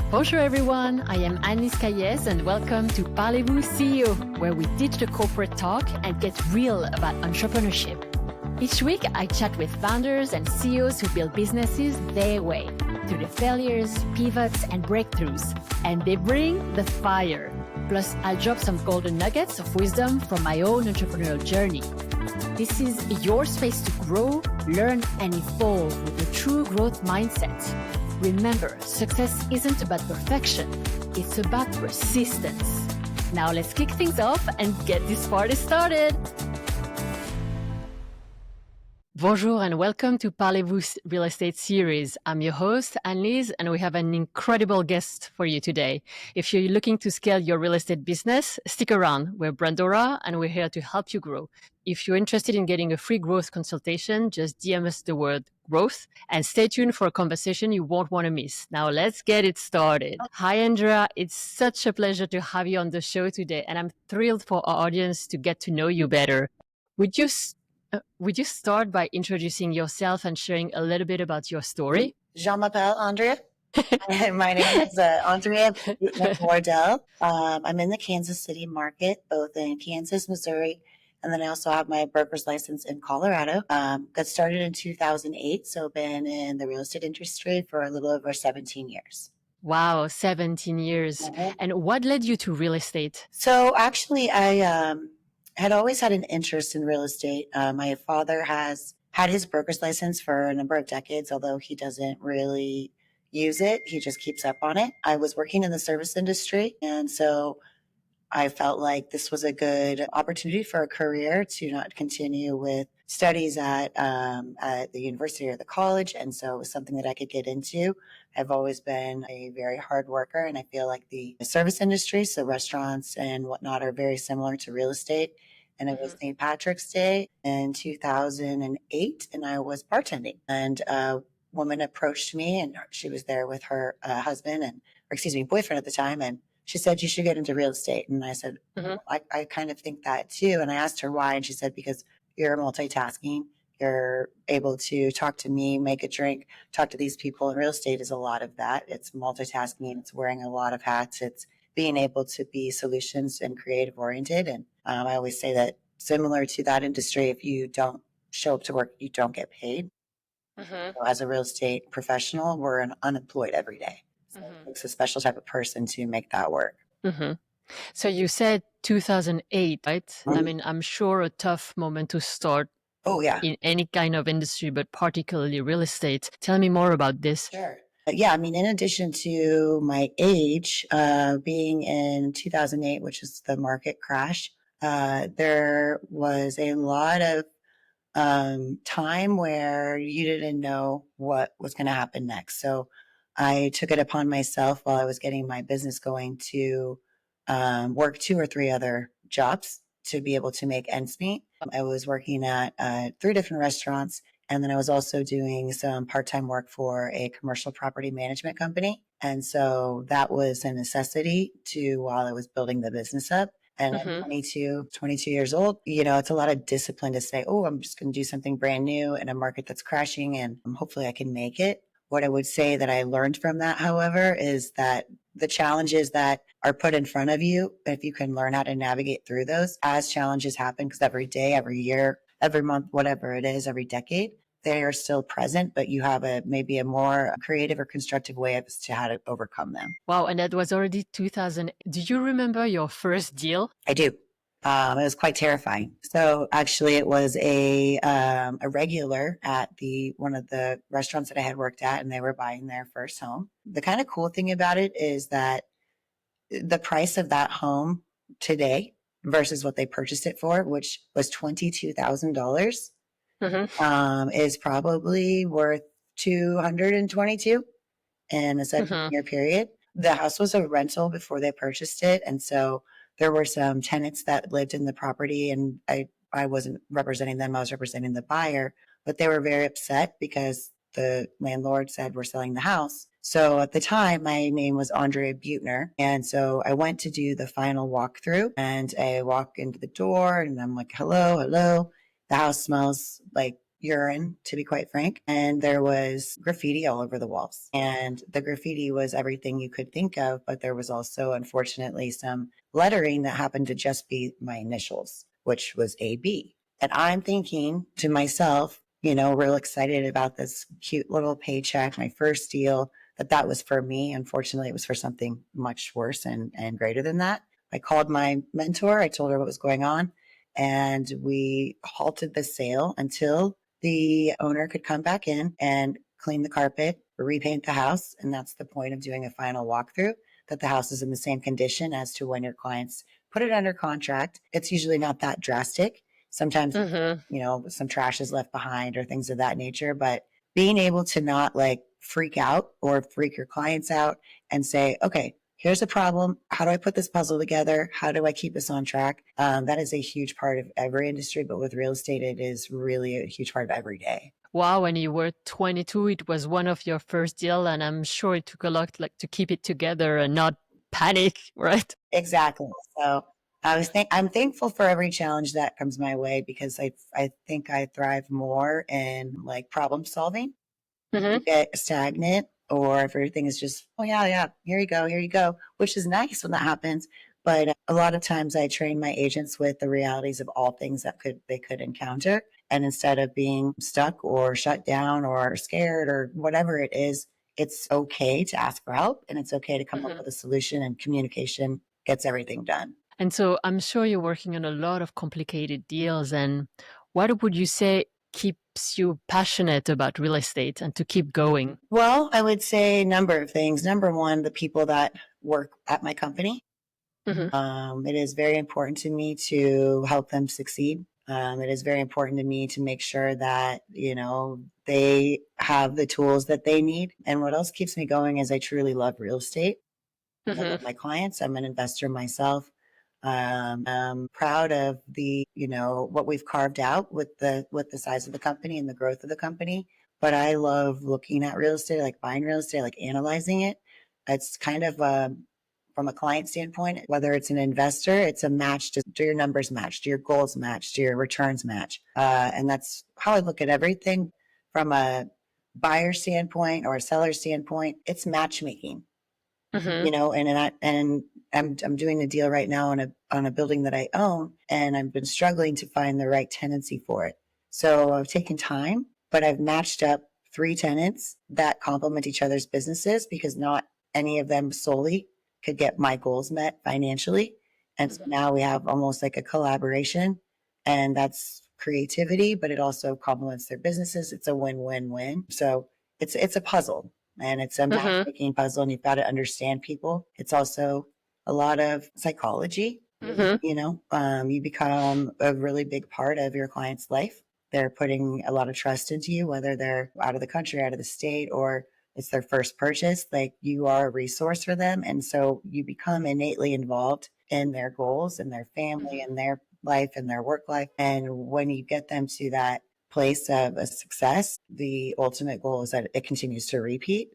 Bonjour everyone, I am Annelise Caillès and welcome to Parlez-Vous CEO, where we ditch the corporate talk and get real about entrepreneurship. Each week, I chat with founders and CEOs who build businesses their way, through the failures, pivots, and breakthroughs. And they bring the fire. Plus, I'll drop some golden nuggets of wisdom from my own entrepreneurial journey. This is your space to grow, learn, and evolve with a true growth mindset. Remember, success isn't about perfection, it's about persistence. Now let's kick things off and get this party started. Bonjour and welcome to Parlez-Vous Real Estate Series. I'm your host, Annelise, and we have an incredible guest for you today. If you're looking to scale your real estate business, stick around. We're Brandora and we're here to help you grow. If you're interested in getting a free growth consultation, just DM us the word growth and stay tuned for a conversation you won't want to miss. Now let's get it started. Hi, Andrea. It's such a pleasure to have you on the show today, and I'm thrilled for our audience to get to know you better. Would you start by introducing yourself and sharing a little bit about your story? Je m'appelle Andrea. My name is Andrea Wardell. I'm in the Kansas City market, both in Kansas, Missouri, and then I also have my broker's license in Colorado. Got started in 2008, so been in the real estate industry for a little over 17 years. Wow, 17 years. Mm-hmm. And what led you to real estate? So actually, I had always had an interest in real estate. My father has had his broker's license for a number of decades, although he doesn't really use it. He just keeps up on it. I was working in the service industry, and so I felt like this was a good opportunity for a career to not continue with studies at the university or the college. And so it was something that I could get into. I've always been a very hard worker, and I feel like the service industry, so restaurants and whatnot, are very similar to real estate. And it was St. Patrick's Day in 2008, and I was bartending. And a woman approached me, and she was there with her boyfriend at the time, and she said, "You should get into real estate." And I said, I kind of think that too. And I asked her why. And she said, "Because you're multitasking. You're able to talk to me, make a drink, talk to these people. And real estate is a lot of that. It's multitasking. It's wearing a lot of hats. It's being able to be solutions and creative oriented." And I always say that similar to that industry, if you don't show up to work, you don't get paid. So as a real estate professional, we're unemployed every day. So it takes a special type of person to make that work. So you said 2008, right? I mean, I'm sure a tough moment to start in any kind of industry, but particularly real estate. Tell me more about this. Sure. Yeah, I mean, in addition to my age, being in 2008, which is the market crash, there was a lot of time where you didn't know what was going to happen next. So I took it upon myself while I was getting my business going to work 2 or 3 other jobs to be able to make ends meet. I was working at 3 different restaurants, and then I was also doing some part-time work for a commercial property management company. And so that was a necessity while I was building the business up. And I'm 22 years old. You know, it's a lot of discipline to say, "Oh, I'm just going to do something brand new in a market that's crashing, and hopefully I can make it." What I would say that I learned from that, however, is that the challenges that are put in front of you, if you can learn how to navigate through those as challenges happen, because every day, every year, every month, whatever it is, every decade, they are still present, but you have maybe a more creative or constructive way as to how to overcome them. Wow. And that was already 2000. Do you remember your first deal? I do. It was quite terrifying. So actually it was a regular at one of the restaurants that I had worked at, and they were buying their first home. The kind of cool thing about it is that the price of that home today versus what they purchased it for, which was $22,000, is probably worth $222 in a 7-year period. The house was a rental before they purchased it, and so there were some tenants that lived in the property, and I wasn't representing them. I was representing the buyer, but they were very upset because the landlord said, "We're selling the house." So at the time, my name was Andrea Butner. And so I went to do the final walkthrough, and I walk into the door and I'm like, hello. The house smells like urine, to be quite frank, and there was graffiti all over the walls. And the graffiti was everything you could think of, but there was also, unfortunately, some lettering that happened to just be my initials, which was AB. And I'm thinking to myself, real excited about this cute little paycheck, my first deal, that was for me. Unfortunately, it was for something much worse and greater than that. I called my mentor. I told her what was going on, and we halted the sale until the owner could come back in and clean the carpet, repaint the house. And that's the point of doing a final walkthrough, that the house is in the same condition as to when your clients put it under contract. It's usually not that drastic. Sometimes, some trash is left behind or things of that nature. But being able to not like freak out or freak your clients out and say, okay, here's a problem. How do I put this puzzle together? How do I keep this on track? That is a huge part of every industry, but with real estate, it is really a huge part of every day. Wow, when you were 22, it was one of your first deal, and I'm sure it took a lot to keep it together and not panic, right? Exactly. So I'm thankful for every challenge that comes my way, because I think I thrive more in like problem solving. You get stagnant, or if everything is just, oh yeah, here you go, which is nice when that happens. But a lot of times I train my agents with the realities of all things that they could encounter. And instead of being stuck or shut down or scared or whatever it is, it's okay to ask for help, and it's okay to come up with a solution, and communication gets everything done. And so I'm sure you're working on a lot of complicated deals. And what would you say keeps you passionate about real estate and to keep going? Well, I would say a number of things. Number one, the people that work at my company. It is very important to me to help them succeed. It is very important to me to make sure that, they have the tools that they need. And what else keeps me going is I truly love real estate. I love my clients. I'm an investor myself. I'm proud of what we've carved out with the size of the company and the growth of the company. But I love looking at real estate, like buying real estate, like analyzing it. It's kind of from a client standpoint, whether it's an investor, it's a match. Do your numbers match? Do your goals match? Do your returns match? And that's how I look at everything from a buyer standpoint or a seller standpoint. It's matchmaking. And I'm doing a deal right now on a building that I own, and I've been struggling to find the right tenancy for it. So I've taken time, but I've matched up 3 tenants that complement each other's businesses, because not any of them solely could get my goals met financially. And so now we have almost like a collaboration, and that's creativity, but it also complements their businesses. It's a win-win-win. So it's a puzzle. And it's a matchmaking puzzle, and you've got to understand people. It's also a lot of psychology. You become a really big part of your client's life. They're putting a lot of trust into you, whether they're out of the country, out of the state, or it's their first purchase. Like, you are a resource for them. And so you become innately involved in their goals and their family and their life and their work life. And when you get them to that place of a success, the ultimate goal is that it continues to repeat.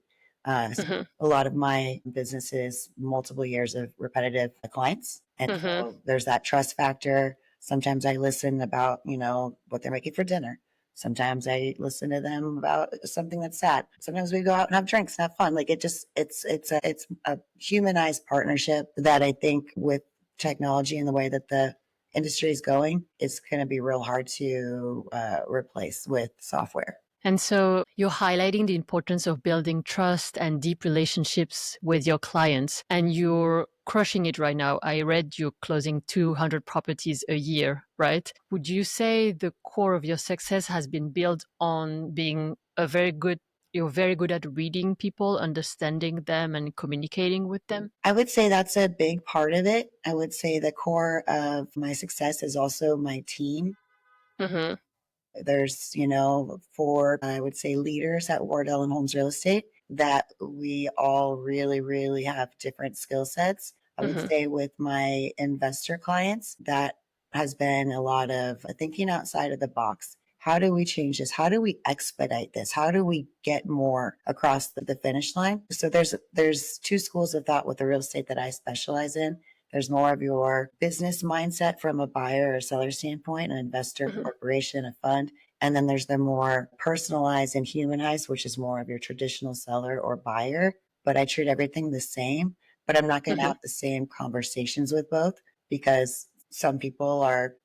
So a lot of my business is multiple years of repetitive clients. And so there's that trust factor. Sometimes I listen about, what they're making for dinner. Sometimes I listen to them about something that's sad. Sometimes we go out and have drinks and have fun. Like, it's a humanized partnership that I think with technology and the way that the industry is going, it's going to be real hard to replace with software. And so you're highlighting the importance of building trust and deep relationships with your clients, and you're crushing it right now. I read you're closing 200 properties a year, right? Would you say the core of your success has been built on being you're very good at reading people, understanding them, and communicating with them? I would say that's a big part of it. I would say the core of my success is also my team. There's, 4, I would say, leaders at Wardell and Holmes Real Estate that we all really, really have different skill sets. I would say with my investor clients, that has been a lot of thinking outside of the box. How do we change this? How do we expedite this? How do we get more across the finish line? So there's 2 schools of thought with the real estate that I specialize in. There's more of your business mindset from a buyer or seller standpoint, an investor, corporation, a fund. And then there's the more personalized and humanized, which is more of your traditional seller or buyer. But I treat everything the same, but I'm not going to have the same conversations with both because some people are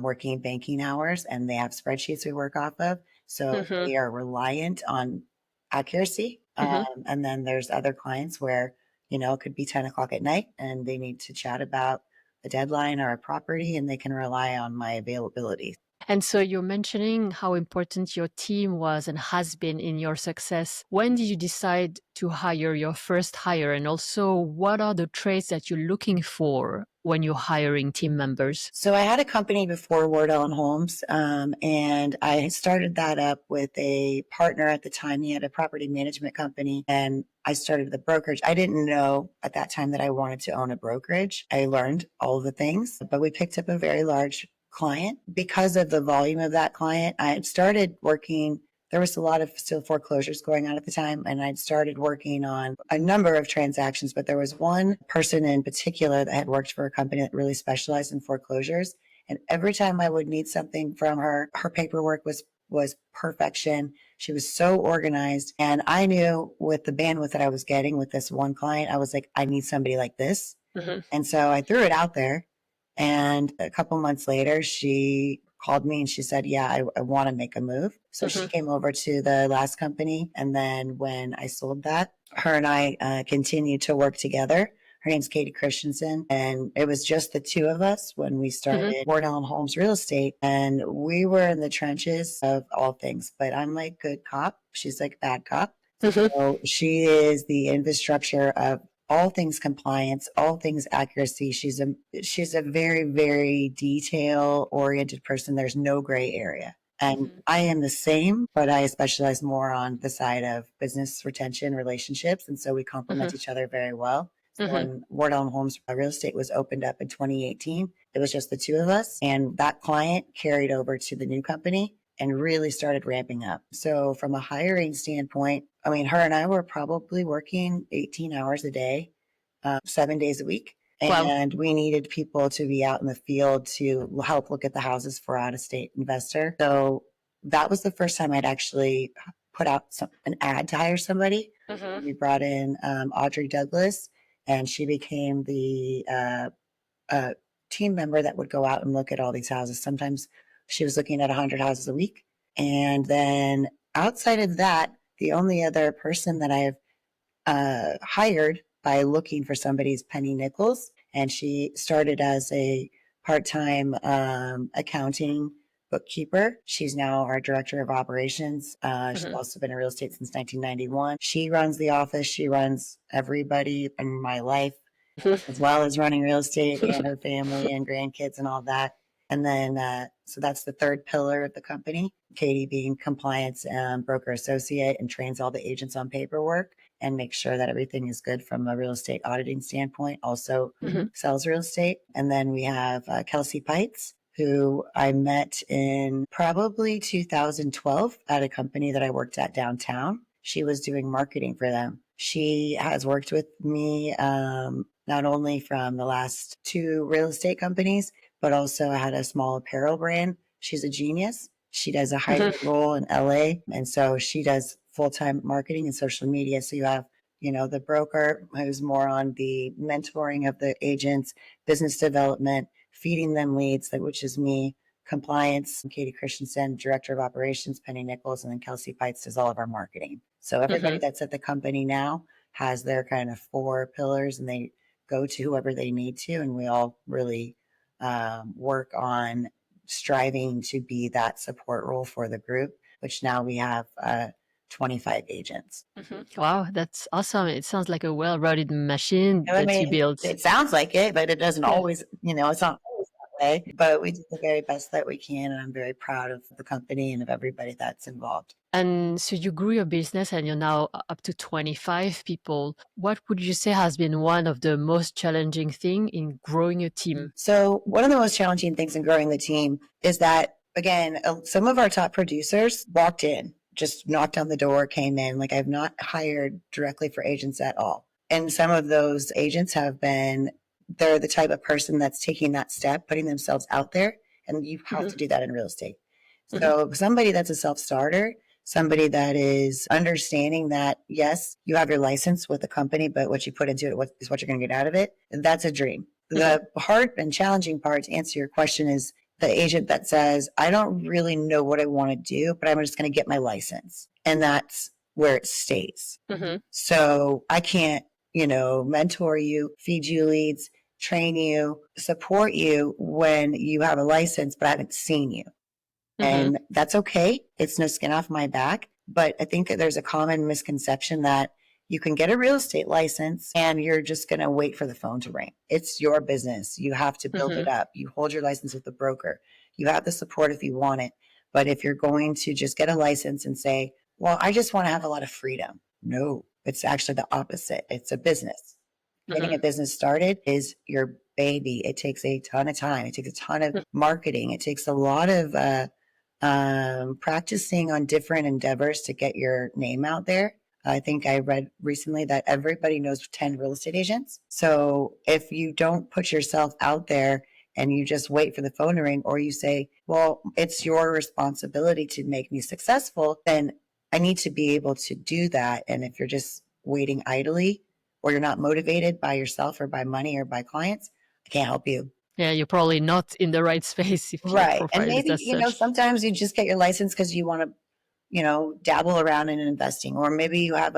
working banking hours and they have spreadsheets we work off of. So they are reliant on accuracy. And then there's other clients where, it could be 10 o'clock at night and they need to chat about a deadline or a property and they can rely on my availability. And so you're mentioning how important your team was and has been in your success. When did you decide to hire your first hire? And also, what are the traits that you're looking for when you're hiring team members? So I had a company before Wardell and Holmes, and I started that up with a partner at the time. He had a property management company, and I started the brokerage. I didn't know at that time that I wanted to own a brokerage. I learned all the things, but we picked up a very large client. Because of the volume of that client, I had started working. There was a lot of still foreclosures going on at the time, and I'd started working on a number of transactions, but there was one person in particular that had worked for a company that really specialized in foreclosures. And every time I would need something from her, her paperwork was perfection. She was so organized. And I knew with the bandwidth that I was getting with this one client, I was like, I need somebody like this. And so I threw it out there. And a couple months later, she called me and she said, yeah, I want to make a move. So she came over to the last company. And then when I sold that, her and I continued to work together. Her name's Katie Christensen. And it was just the two of us when we started Wardell and Holmes Real Estate. And we were in the trenches of all things. But I'm like good cop. She's like bad cop. So she is the infrastructure of all things compliance, all things accuracy. She's a very, very detail oriented person. There's no gray area. And I am the same, but I specialize more on the side of business retention, relationships. And so we complement each other very well. So when Wardell and Holmes Real Estate was opened up in 2018, it was just the two of us. And that client carried over to the new company and really started ramping up. So from a hiring standpoint, I mean, her and I were probably working 18 hours a day, 7 days a week. And we needed people to be out in the field to help look at the houses for out-of-state investor. So that was the first time I'd actually put out an ad to hire somebody. We brought in Audrey Douglas, and she became the team member that would go out and look at all these houses. Sometimes she was looking at 100 houses a week. And then outside of that, the only other person that I've hired by looking for somebody is Penny Nichols. And she started as a part-time accounting bookkeeper. She's now our director of operations. She's also been in real estate since 1991. She runs the office. She runs everybody in my life, as well as running real estate and her family and grandkids and all that. And then, so that's the third pillar of the company. Katie being compliance broker associate and trains all the agents on paperwork and makes sure that everything is good from a real estate auditing standpoint, also sells real estate. And then we have Kelsey Pites, who I met in probably 2012 at a company that I worked at downtown. She was doing marketing for them. She has worked with me not only from the last two real estate companies, but also had a small apparel brand. She's a genius. She does a hybrid role in LA. And so she does full-time marketing and social media. So you have, the broker who's more on the mentoring of the agents, business development, feeding them leads, which is me, compliance, Katie Christensen, director of operations, Penny Nichols, and then Kelsey Pites does all of our marketing. So everybody that's at the company now has their kind of four pillars and they go to whoever they need to. And we all really work on striving to be that support role for the group, which now we have 25 agents. Wow, that's awesome. It sounds like a well-rounded machine you built. It sounds like it, but it doesn't always, it's not always that way, but we do the very best that we can. And I'm very proud of the company and of everybody that's involved. And so you grew your business and you're now up to 25 people. What would you say has been one of the most challenging thing in growing a team? So one of the most challenging things in growing the team is that, again, some of our top producers walked in, just knocked on the door, came in. Like I've not hired directly for agents at all. And some of those agents they're the type of person that's taking that step, putting themselves out there. And you have to do that in real estate. So somebody that's a self-starter, somebody that is understanding that, yes, you have your license with the company, but what you put into it is what you're going to get out of it. That's a dream. The hard and challenging part, to answer your question, is the agent that says, I don't really know what I want to do, but I'm just going to get my license. And that's where it stays. So I can't, mentor you, feed you leads, train you, support you when you have a license, but I haven't seen you. And that's okay. It's no skin off my back. But I think that there's a common misconception that you can get a real estate license and you're just going to wait for the phone to ring. It's your business. You have to build it up. You hold your license with the broker. You have the support if you want it. But if you're going to just get a license and say, well, I just want to have a lot of freedom. No, it's actually the opposite. It's a business. Getting a business started is your baby. It takes a ton of time. It takes a ton of marketing. It takes a lot of practicing on different endeavors to get your name out there. I think I read recently that everybody knows 10 real estate agents. So if you don't put yourself out there and you just wait for the phone to ring, or you say, well, it's your responsibility to make me successful, then I need to be able to do that. And if you're just waiting idly, or you're not motivated by yourself or by money or by clients, I can't help you. Yeah, you're probably not in the right space if your Right. profile And is maybe, as such. sometimes you just get your license because you want to, dabble around in investing. Or maybe you have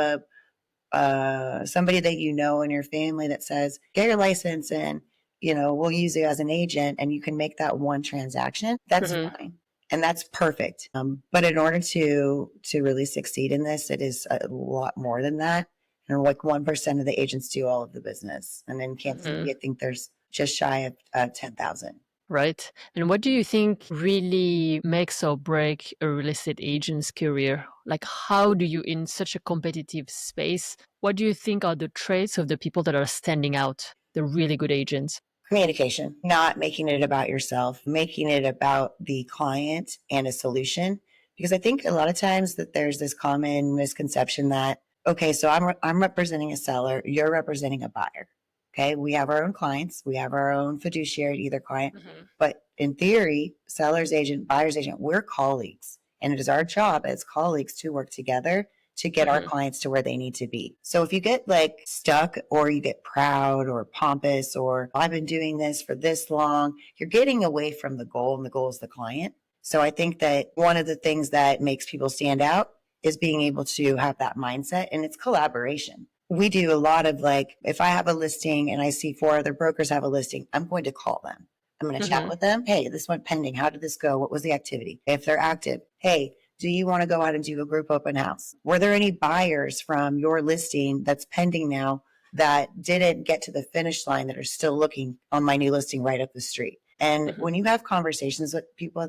somebody that you know in your family that says, get your license and, we'll use you as an agent and you can make that one transaction. That's fine. And that's perfect. But in order to really succeed in this, it is a lot more than that. And like 1% of the agents do all of the business. And in Kansas City, I think there's just shy of 10,000. Right. And what do you think really makes or break a real estate agent's career? Like, how do you, in such a competitive space, what do you think are the traits of the people that are standing out, the really good agents? Communication, not making it about yourself, making it about the client and a solution. Because I think a lot of times that there's this common misconception that, okay, so I'm representing a seller, you're representing a buyer. Okay, we have our own clients, we have our own fiduciary to either client, but in theory, seller's agent, buyer's agent, we're colleagues. And it is our job as colleagues to work together to get our clients to where they need to be. So if you get like stuck or you get proud or pompous or I've been doing this for this long, you're getting away from the goal, and the goal is the client. So I think that one of the things that makes people stand out is being able to have that mindset, and it's collaboration. We do a lot of like, if I have a listing and I see 4 other brokers have a listing, I'm going to call them. I'm going to chat with them. Hey, this went pending. How did this go? What was the activity? If they're active, hey, do you want to go out and do a group open house? Were there any buyers from your listing that's pending now that didn't get to the finish line that are still looking on my new listing right up the street? And when you have conversations with people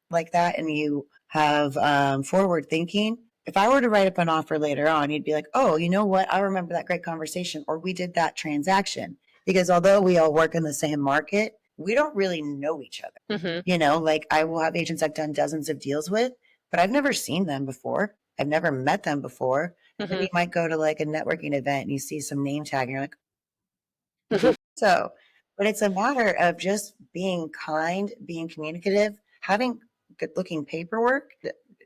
like that, and you have forward thinking, if I were to write up an offer later on, you'd be like, oh, you know what? I remember that great conversation, or we did that transaction. Because although we all work in the same market, we don't really know each other. Like I will have agents I've done dozens of deals with, but I've never seen them before. I've never met them before. And then you might go to like a networking event and you see some name tag and you're like, so, but it's a matter of just being kind, being communicative, having good looking paperwork,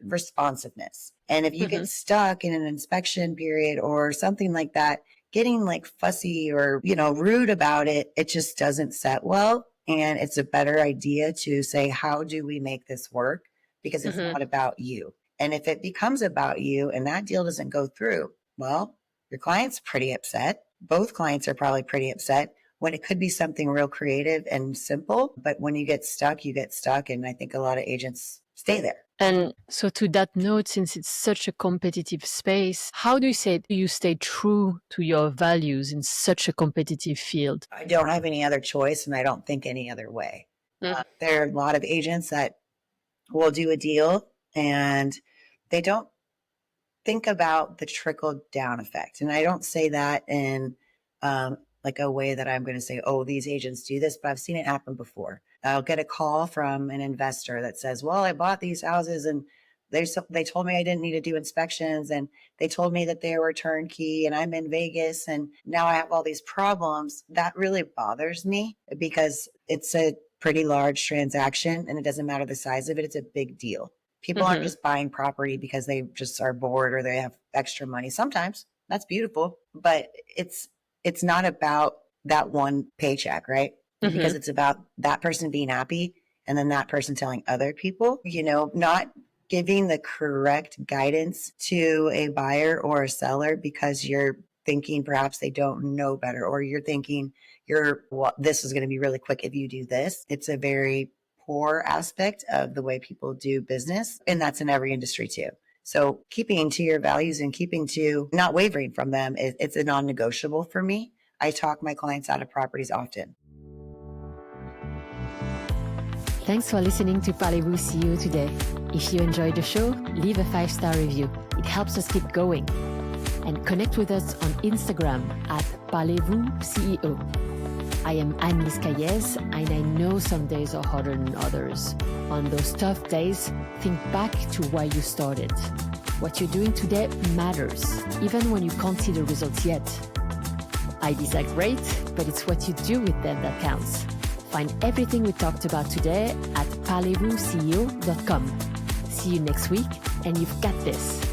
responsiveness. And if you get stuck in an inspection period or something like that, getting like fussy or, rude about it, it just doesn't set well. And it's a better idea to say, how do we make this work? Because it's not about you. And if it becomes about you and that deal doesn't go through, well, your client's pretty upset. Both clients are probably pretty upset when it could be something real creative and simple. But when you get stuck, you get stuck. And I think a lot of agents stay there. And so to that note, since it's such a competitive space, how do you stay true to your values in such a competitive field? I don't have any other choice, and I don't think any other way. There are a lot of agents that will do a deal and they don't think about the trickle down effect. And I don't say that in like a way that I'm going to say, oh, these agents do this, but I've seen it happen before. I'll get a call from an investor that says, well, I bought these houses and they told me I didn't need to do inspections, and they told me that they were turnkey, and I'm in Vegas and now I have all these problems. That really bothers me because it's a pretty large transaction and it doesn't matter the size of it. It's a big deal. People aren't just buying property because they just are bored or they have extra money. Sometimes that's beautiful, but it's not about that one paycheck, right? Because it's about that person being happy and then that person telling other people, not giving the correct guidance to a buyer or a seller because you're thinking perhaps they don't know better, or you're thinking this is going to be really quick if you do this. It's a very poor aspect of the way people do business. And that's in every industry too. So keeping to your values and keeping to not wavering from them, it's a non-negotiable for me. I talk my clients out of properties often. Thanks for listening to Parlez-Vous CEO today. If you enjoyed the show, leave a 5-star review. It helps us keep going. And connect with us on Instagram at Parlez-Vous CEO. I am Annelise Caillez, and I know some days are harder than others. On those tough days, think back to why you started. What you're doing today matters, even when you can't see the results yet. Ideas are great, but it's what you do with them that counts. Find everything we talked about today at parlezvousceo.com. See you next week, and you've got this.